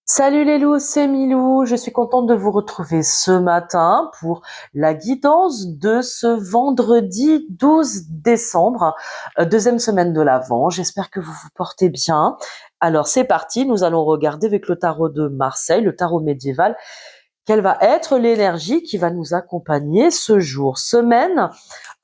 Salut les loups, c'est Milou. Je suis contente de vous retrouver ce matin pour la guidance de ce vendredi 12 décembre, deuxième semaine de l'Avent. J'espère que vous vous portez bien. Alors c'est parti, nous allons regarder avec le tarot de Marseille, le tarot médiéval, quelle va être l'énergie qui va nous accompagner ce jour. Semaine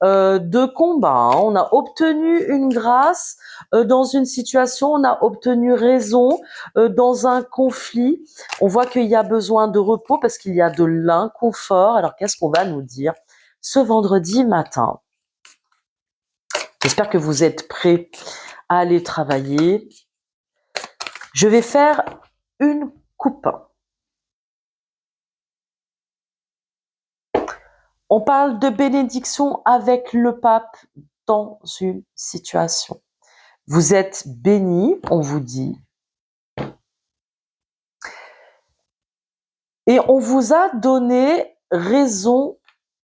de combat, hein. On a obtenu une grâce dans une situation, on a obtenu raison dans un conflit. On voit qu'il y a besoin de repos parce qu'il y a de l'inconfort. Alors qu'est-ce qu'on va nous dire ce vendredi matin? J'espère que vous êtes prêts à aller travailler. Je vais faire une coupe. On parle de bénédiction avec le pape dans une situation. Vous êtes bénis, on vous dit. Et on vous a donné raison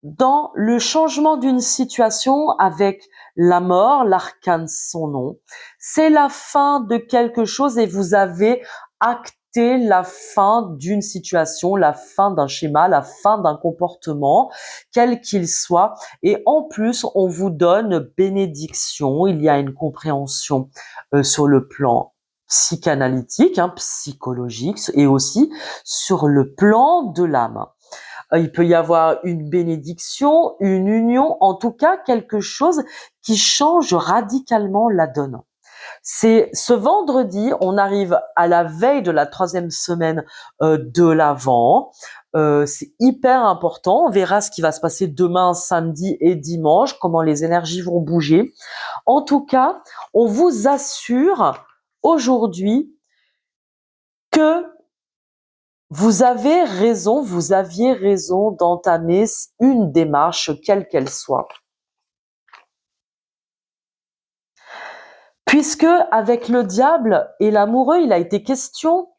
dans le changement d'une situation avec la mort, l'arcane son nom. C'est la fin de quelque chose et vous avez acté la fin d'une situation, la fin d'un schéma, la fin d'un comportement, quel qu'il soit. Et en plus, on vous donne bénédiction. Il y a une compréhension sur le plan psychanalytique, psychologique et aussi sur le plan de l'âme. Il peut y avoir une bénédiction, une union, en tout cas quelque chose qui change radicalement la donne. C'est ce vendredi, on arrive à la veille de la troisième semaine de l'Avent. C'est hyper important. On verra ce qui va se passer demain, samedi et dimanche, comment les énergies vont bouger. En tout cas, on vous assure aujourd'hui que vous aviez raison d'entamer une démarche, quelle qu'elle soit. Puisque avec le diable et l'amoureux, il a été question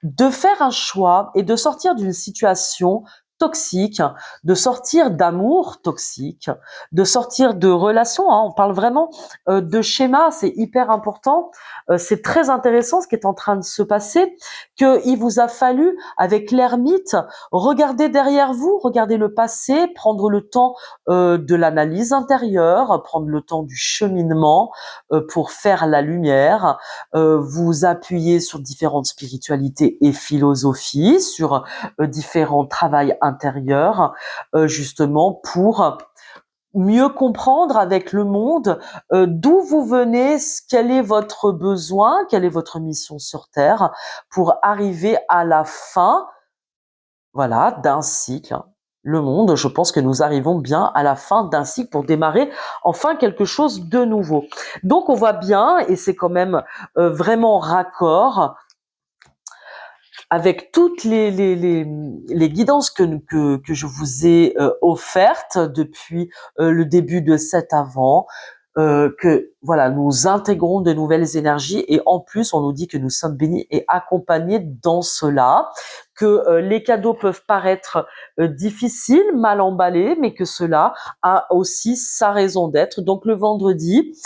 de faire un choix et de sortir d'une situation toxique, de sortir d'amour toxique, de sortir de relations. On parle vraiment de schéma, c'est hyper important. C'est très intéressant ce qui est en train de se passer, qu'il vous a fallu, avec l'ermite, regarder derrière vous, regarder le passé, prendre le temps de l'analyse intérieure, prendre le temps du cheminement pour faire la lumière, vous appuyer sur différentes spiritualités et philosophies, sur différents travails intérieurs, justement pour mieux comprendre avec le monde d'où vous venez, quel est votre besoin, quelle est votre mission sur Terre, pour arriver à la fin, voilà, d'un cycle. Le monde, je pense que nous arrivons bien à la fin d'un cycle pour démarrer enfin quelque chose de nouveau. Donc on voit bien, et c'est quand même vraiment raccord avec toutes les guidances que je vous ai offertes depuis le début de cet Avent, que voilà, nous intégrons de nouvelles énergies et en plus on nous dit que nous sommes bénis et accompagnés dans cela, que les cadeaux peuvent paraître difficiles, mal emballés, mais que cela a aussi sa raison d'être. Donc le vendredi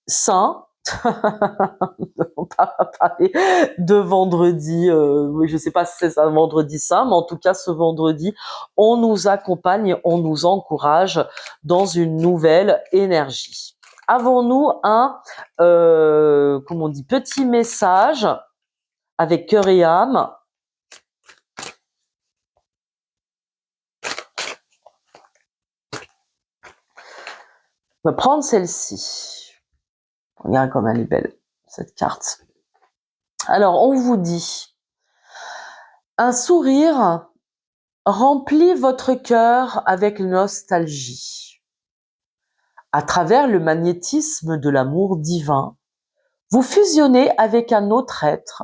saint, on va parler de vendredi, je ne sais pas si c'est un vendredi saint, mais en tout cas ce vendredi, on nous accompagne, on nous encourage dans une nouvelle énergie. Avons-nous un, comment on dit, petit message avec cœur et âme? On va prendre celle-ci. Regarde comme elle est belle, cette carte. Alors, on vous dit, un sourire remplit votre cœur avec nostalgie. À travers le magnétisme de l'amour divin, vous fusionnez avec un autre être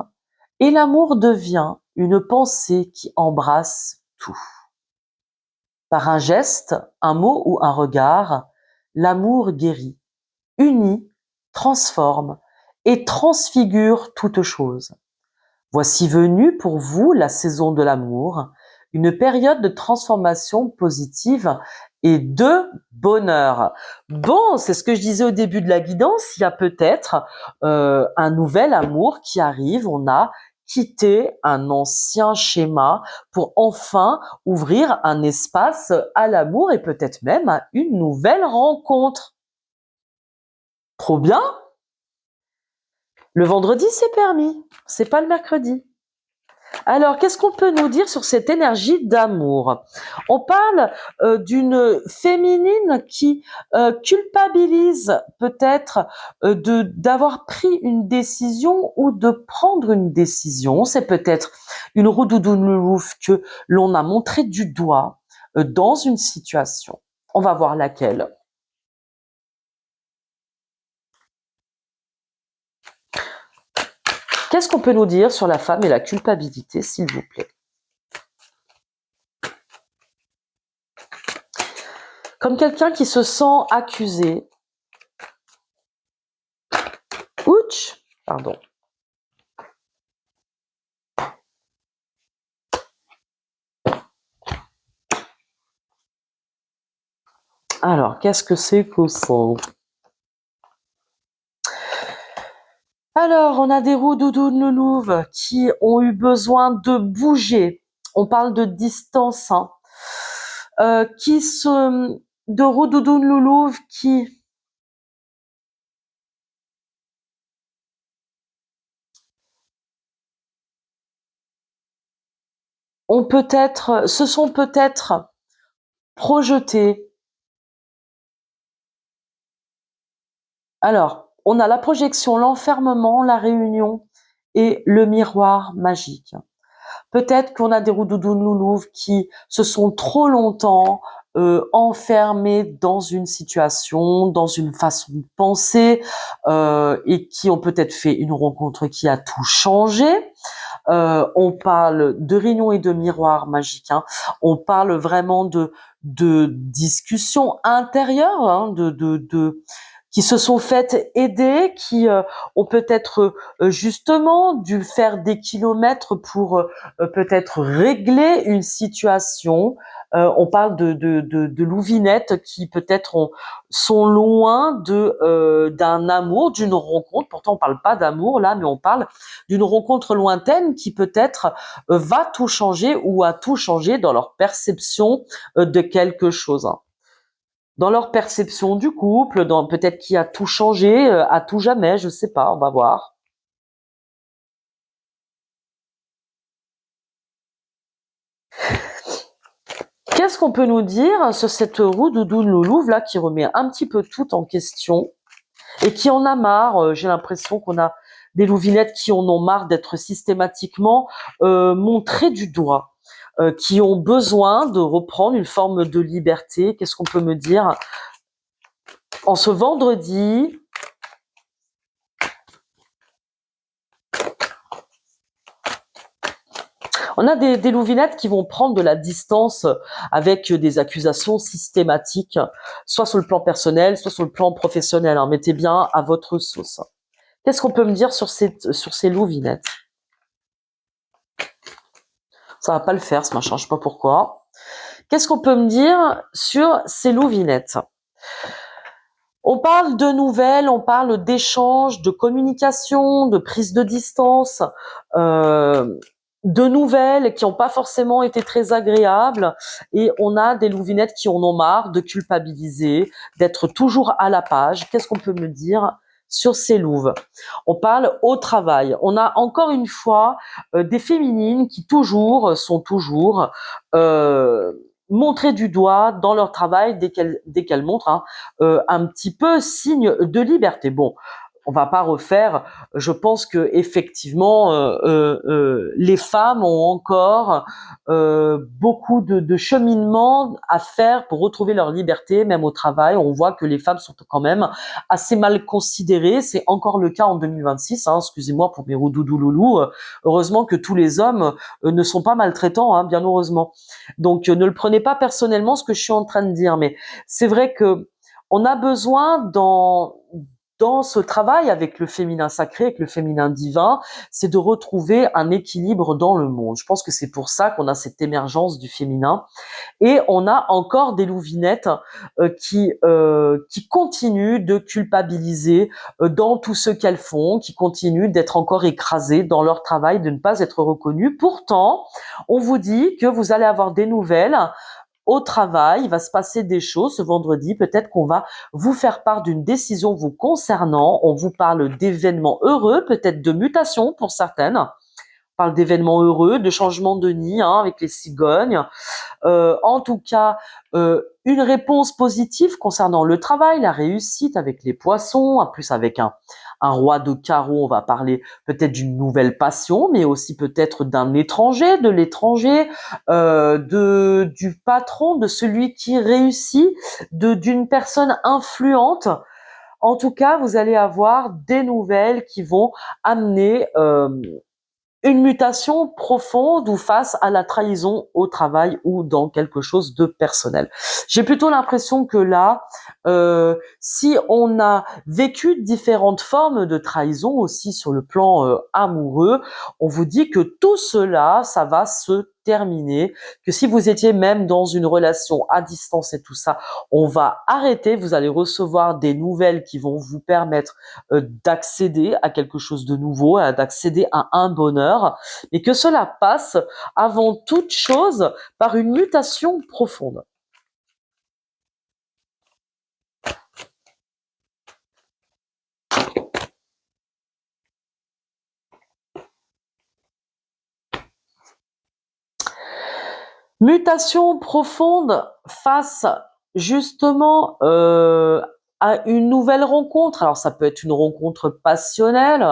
et l'amour devient une pensée qui embrasse tout. Par un geste, un mot ou un regard, l'amour guérit, unit, transforme et transfigure toute chose. Voici venue pour vous la saison de l'amour, une période de transformation positive et de bonheur. Bon, c'est ce que je disais au début de la guidance, il y a peut-être un nouvel amour qui arrive, on a quitter un ancien schéma pour enfin ouvrir un espace à l'amour et peut-être même à une nouvelle rencontre. Trop bien! Le vendredi, c'est permis, c'est pas le mercredi. Alors, qu'est-ce qu'on peut nous dire sur cette énergie d'amour? On parle d'une féminine qui culpabilise peut-être d'avoir pris une décision ou de prendre une décision. C'est peut-être une roudoudoune loulouf que l'on a montré du doigt dans une situation. On va voir laquelle. Qu'est-ce qu'on peut nous dire sur la femme et la culpabilité, s'il vous plaît? Comme quelqu'un qui se sent accusé. Ouch, pardon. Alors, qu'est-ce que c'est que ça? Alors, on a des roudoudounes loulouves qui ont eu besoin de bouger. On parle de distance, hein. De roudoudounes loulouves qui se sont peut-être projetées. Alors, on a la projection, l'enfermement, la réunion et le miroir magique. Peut-être qu'on a des roudoudounes loulouves qui se sont trop longtemps enfermés dans une situation, dans une façon de penser, et qui ont peut-être fait une rencontre qui a tout changé. On parle de réunion et de miroir magique, hein. On parle vraiment de discussions intérieures, hein, qui se sont faites aider, qui ont peut-être justement dû faire des kilomètres pour peut-être régler une situation. On parle de louvinettes qui peut-être sont loin d'un amour, d'une rencontre. Pourtant, on parle pas d'amour là, mais on parle d'une rencontre lointaine qui peut-être va tout changer ou a tout changé dans leur perception de quelque chose, hein. Dans leur perception du couple, dans peut-être qui a tout changé, à tout jamais, je sais pas, on va voir. Qu'est-ce qu'on peut nous dire sur cette roue doudoune loulouve là qui remet un petit peu tout en question et qui en a marre? J'ai l'impression qu'on a des louvinettes qui en ont marre d'être systématiquement montrées du doigt, qui ont besoin de reprendre une forme de liberté. Qu'est-ce qu'on peut me dire en ce vendredi? On a des louvinettes qui vont prendre de la distance avec des accusations systématiques, soit sur le plan personnel, soit sur le plan professionnel, hein. Mettez bien à votre sauce. Qu'est-ce qu'on peut me dire sur ces louvinettes? Ça va pas le faire, ce machin, je sais pas pourquoi. Qu'est-ce qu'on peut me dire sur ces louvinettes? On parle de nouvelles, on parle d'échanges, de communication, de prise de distance, euh, de nouvelles qui n'ont pas forcément été très agréables. Et on a des louvinettes qui en ont marre de culpabiliser, d'être toujours à la page. Qu'est-ce qu'on peut me dire sur ces louves? On parle au travail. On a encore une fois des féminines qui sont toujours montrées du doigt dans leur travail dès qu'elles montrent, hein, un petit peu signe de liberté. Bon, on va pas refaire. Je pense que effectivement, les femmes ont encore beaucoup de cheminement à faire pour retrouver leur liberté, même au travail. On voit que les femmes sont quand même assez mal considérées. C'est encore le cas en 2026. Hein, excusez-moi pour mes roudoudou loulous. Heureusement que tous les hommes ne sont pas maltraitants, hein, bien heureusement. Donc ne le prenez pas personnellement ce que je suis en train de dire, mais c'est vrai que on a besoin dans ce travail avec le féminin sacré, avec le féminin divin, c'est de retrouver un équilibre dans le monde. Je pense que c'est pour ça qu'on a cette émergence du féminin. Et on a encore des louvinettes qui continuent de culpabiliser dans tout ce qu'elles font, qui continuent d'être encore écrasées dans leur travail, de ne pas être reconnues. Pourtant, on vous dit que vous allez avoir des nouvelles au travail, il va se passer des choses ce vendredi, peut-être qu'on va vous faire part d'une décision vous concernant, on vous parle d'événements heureux, peut-être de mutations pour certaines, on parle d'événements heureux, de changements de nid avec les cigognes, en tout cas, une réponse positive concernant le travail, la réussite avec les poissons, en plus avec un roi de carreau, on va parler peut-être d'une nouvelle passion, mais aussi peut-être d'un étranger, de l'étranger, du patron, de celui qui réussit, d'une personne influente. En tout cas, vous allez avoir des nouvelles qui vont amener une mutation profonde ou face à la trahison au travail ou dans quelque chose de personnel. J'ai plutôt l'impression que là, si on a vécu différentes formes de trahison aussi sur le plan amoureux, on vous dit que tout cela, ça va se terminer, que si vous étiez même dans une relation à distance et tout ça, on va arrêter, vous allez recevoir des nouvelles qui vont vous permettre d'accéder à quelque chose de nouveau, d'accéder à un bonheur, et que cela passe avant toute chose par une mutation profonde. Mutation profonde face justement à une nouvelle rencontre. Alors ça peut être une rencontre passionnelle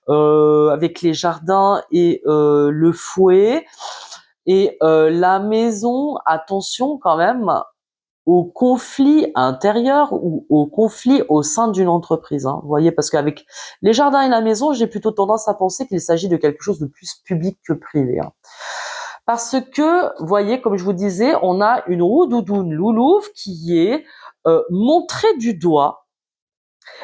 avec les jardins et le fouet. Et la maison, attention quand même au conflit intérieur ou au conflit au sein d'une entreprise. Vous voyez, parce qu'avec les jardins et la maison, j'ai plutôt tendance à penser qu'il s'agit de quelque chose de plus public que privé. Parce que, vous voyez, comme je vous disais, on a une roue doudoune loulouve qui est montrée du doigt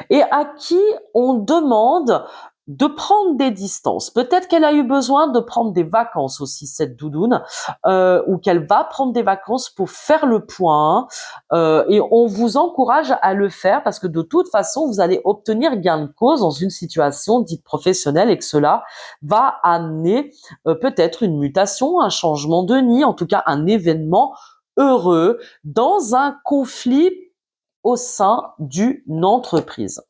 et à qui on demande de prendre des distances. Peut-être qu'elle a eu besoin de prendre des vacances aussi, cette doudoune, ou qu'elle va prendre des vacances pour faire le point. Et on vous encourage à le faire parce que de toute façon, vous allez obtenir gain de cause dans une situation dite professionnelle et que cela va amener peut-être une mutation, un changement de nid, en tout cas un événement heureux dans un conflit au sein d'une entreprise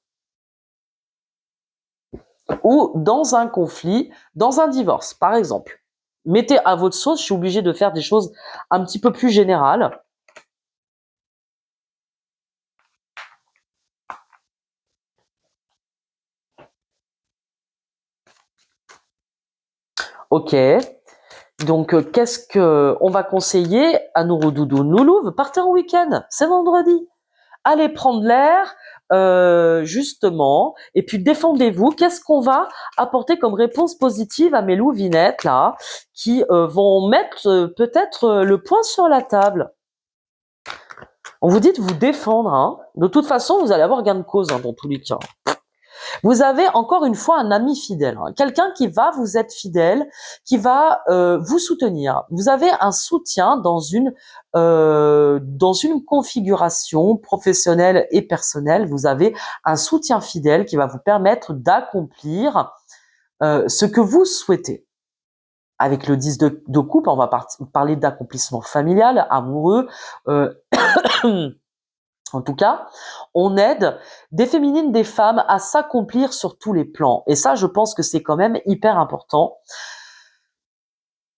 ou dans un conflit, dans un divorce, par exemple. Mettez à votre sauce, je suis obligée de faire des choses un petit peu plus générales. Ok. Donc, qu'est-ce que on va conseiller à nos doudous Noulouves? Partez en week-end, c'est vendredi. Allez prendre l'air, justement, et puis défendez-vous. Qu'est-ce qu'on va apporter comme réponse positive à mes louvinettes, là, qui vont mettre peut-être le point sur la table? On vous dit de vous défendre. De toute façon, vous allez avoir gain de cause dans tous les cas. Vous avez encore une fois un ami fidèle, quelqu'un qui va vous être fidèle, qui va vous soutenir. Vous avez un soutien dans une configuration professionnelle et personnelle. Vous avez un soutien fidèle qui va vous permettre d'accomplir ce que vous souhaitez. Avec le 10 de coupe, on va parler d'accomplissement familial, amoureux. En tout cas, on aide des féminines, des femmes à s'accomplir sur tous les plans. Et ça, je pense que c'est quand même hyper important.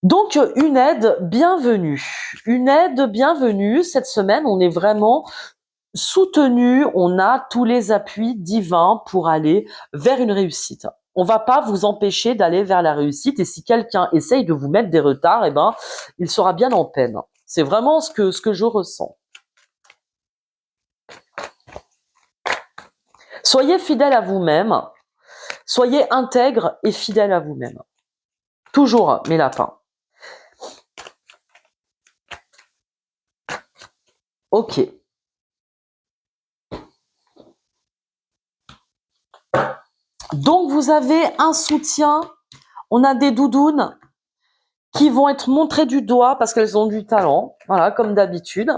Donc, une aide bienvenue. Une aide bienvenue. Cette semaine, on est vraiment soutenu. On a tous les appuis divins pour aller vers une réussite. On va pas vous empêcher d'aller vers la réussite. Et si quelqu'un essaye de vous mettre des retards, il sera bien en peine. C'est vraiment ce que je ressens. Soyez fidèle à vous-même. Soyez intègre et fidèle à vous-même. Toujours, mes lapins. Ok. Donc, vous avez un soutien. On a des doudounes qui vont être montrées du doigt parce qu'elles ont du talent, voilà, comme d'habitude.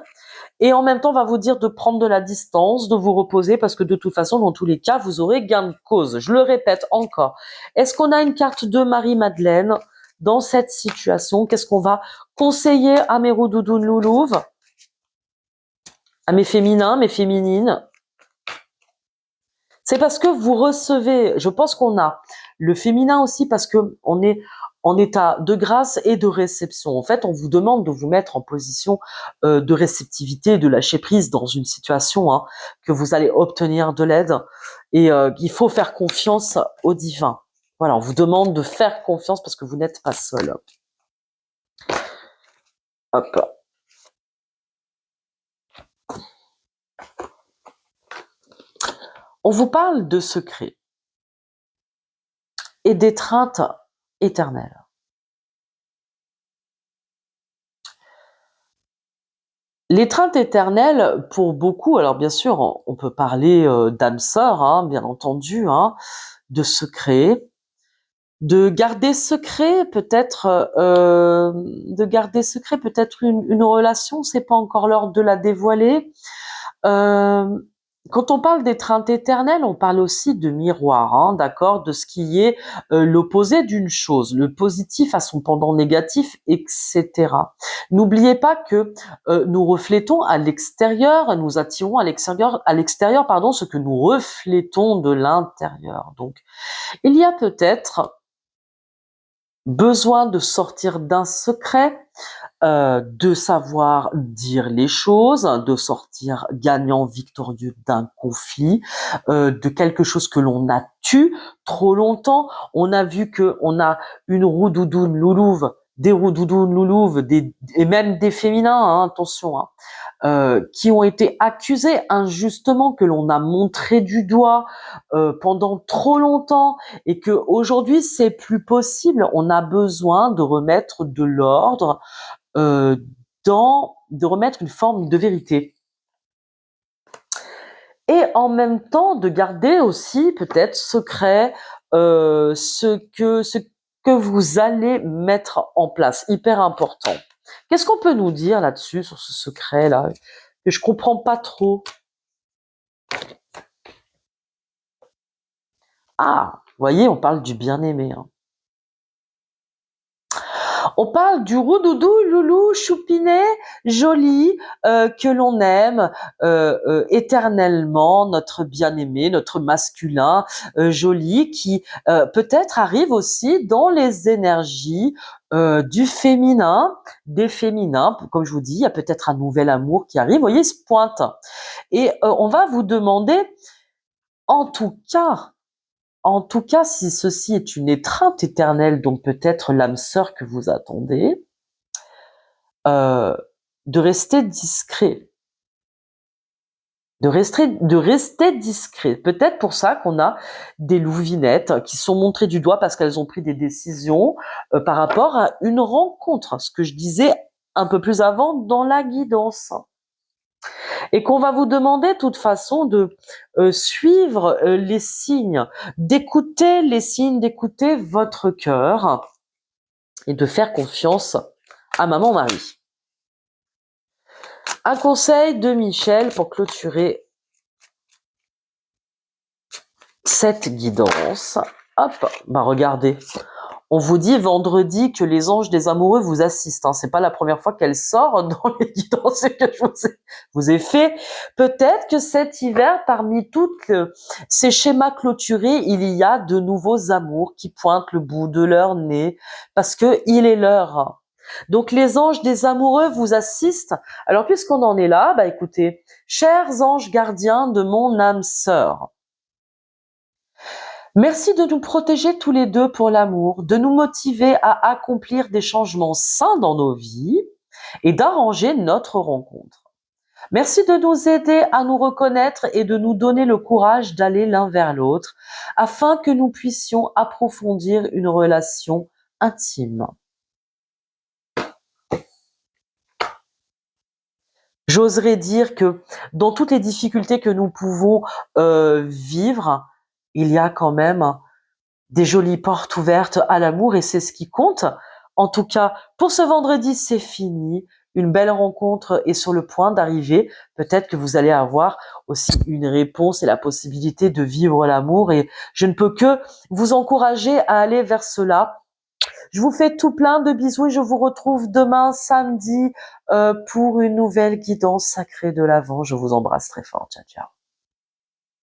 Et en même temps, on va vous dire de prendre de la distance, de vous reposer, parce que de toute façon, dans tous les cas, vous aurez gain de cause. Je le répète encore. Est-ce qu'on a une carte de Marie-Madeleine dans cette situation? Qu'est-ce qu'on va conseiller à mes roudoudounes loulouves, à mes féminins, mes féminines? C'est parce que vous recevez, je pense qu'on a le féminin aussi parce que on est en état de grâce et de réception. En fait, on vous demande de vous mettre en position de réceptivité, de lâcher prise dans une situation que vous allez obtenir de l'aide et qu'il faut faire confiance au divin. Voilà, on vous demande de faire confiance parce que vous n'êtes pas seul. Hop. On vous parle de secrets et d'étreintes éternelles. L'étreinte éternelle, pour beaucoup, alors bien sûr, on peut parler d'âme sœur, bien entendu, de secret, de garder secret peut-être, une relation, c'est pas encore l'heure de la dévoiler. Euh, Quand on parle d'étreinte éternelle, on parle aussi de miroir, d'accord, de ce qui est l'opposé d'une chose, le positif à son pendant négatif, etc. N'oubliez pas que nous reflétons à l'extérieur, nous attirons à l'extérieur, pardon, ce que nous reflétons de l'intérieur. Donc, il y a peut-être besoin de sortir d'un secret, de savoir dire les choses, de sortir gagnant, victorieux d'un conflit, de quelque chose que l'on a tu trop longtemps. On a vu que on a une roudoudoune loulouve, des roudoudounes loulouves, et même des féminins, attention, qui ont été accusés injustement, que l'on a montré du doigt pendant trop longtemps, et que aujourd'hui c'est plus possible. On a besoin de remettre de l'ordre, euh, de remettre une forme de vérité. Et en même temps, de garder aussi peut-être secret ce que vous allez mettre en place. Hyper important. Qu'est-ce qu'on peut nous dire là-dessus, sur ce secret-là, que je comprends pas trop? Ah, vous voyez, on parle du bien-aimé. On parle du roudoudou, loulou, choupinet, joli, que l'on aime éternellement, notre bien-aimé, notre masculin joli, qui peut-être arrive aussi dans les énergies du féminin, des féminins. Comme je vous dis, il y a peut-être un nouvel amour qui arrive. Vous voyez, il se pointe. Et on va vous demander, en tout cas, si ceci est une étreinte éternelle, donc peut-être l'âme sœur que vous attendez, de rester discret. De rester discret. Peut-être pour ça qu'on a des louvinettes qui sont montrées du doigt parce qu'elles ont pris des décisions par rapport à une rencontre, ce que je disais un peu plus avant dans la guidance. Et qu'on va vous demander de toute façon de suivre les signes, d'écouter les signes, d'écouter votre cœur et de faire confiance à Maman Marie. Un conseil de Michel pour clôturer cette guidance. Hop, regardez. On vous dit vendredi que les anges des amoureux vous assistent. C'est pas la première fois qu'elle sort dans les guidances que je vous ai fait. Peut-être que cet hiver, parmi tous ces schémas clôturés, il y a de nouveaux amours qui pointent le bout de leur nez parce que il est l'heure. Donc les anges des amoureux vous assistent. Alors puisqu'on en est là, écoutez, chers anges gardiens de mon âme sœur, merci de nous protéger tous les deux pour l'amour, de nous motiver à accomplir des changements sains dans nos vies et d'arranger notre rencontre. Merci de nous aider à nous reconnaître et de nous donner le courage d'aller l'un vers l'autre afin que nous puissions approfondir une relation intime. J'oserais dire que dans toutes les difficultés que nous pouvons vivre, il y a quand même des jolies portes ouvertes à l'amour et c'est ce qui compte. En tout cas, pour ce vendredi, c'est fini. Une belle rencontre est sur le point d'arriver. Peut-être que vous allez avoir aussi une réponse et la possibilité de vivre l'amour et je ne peux que vous encourager à aller vers cela. Je vous fais tout plein de bisous et je vous retrouve demain samedi pour une nouvelle guidance sacrée de l'Avent. Je vous embrasse très fort. Ciao, ciao.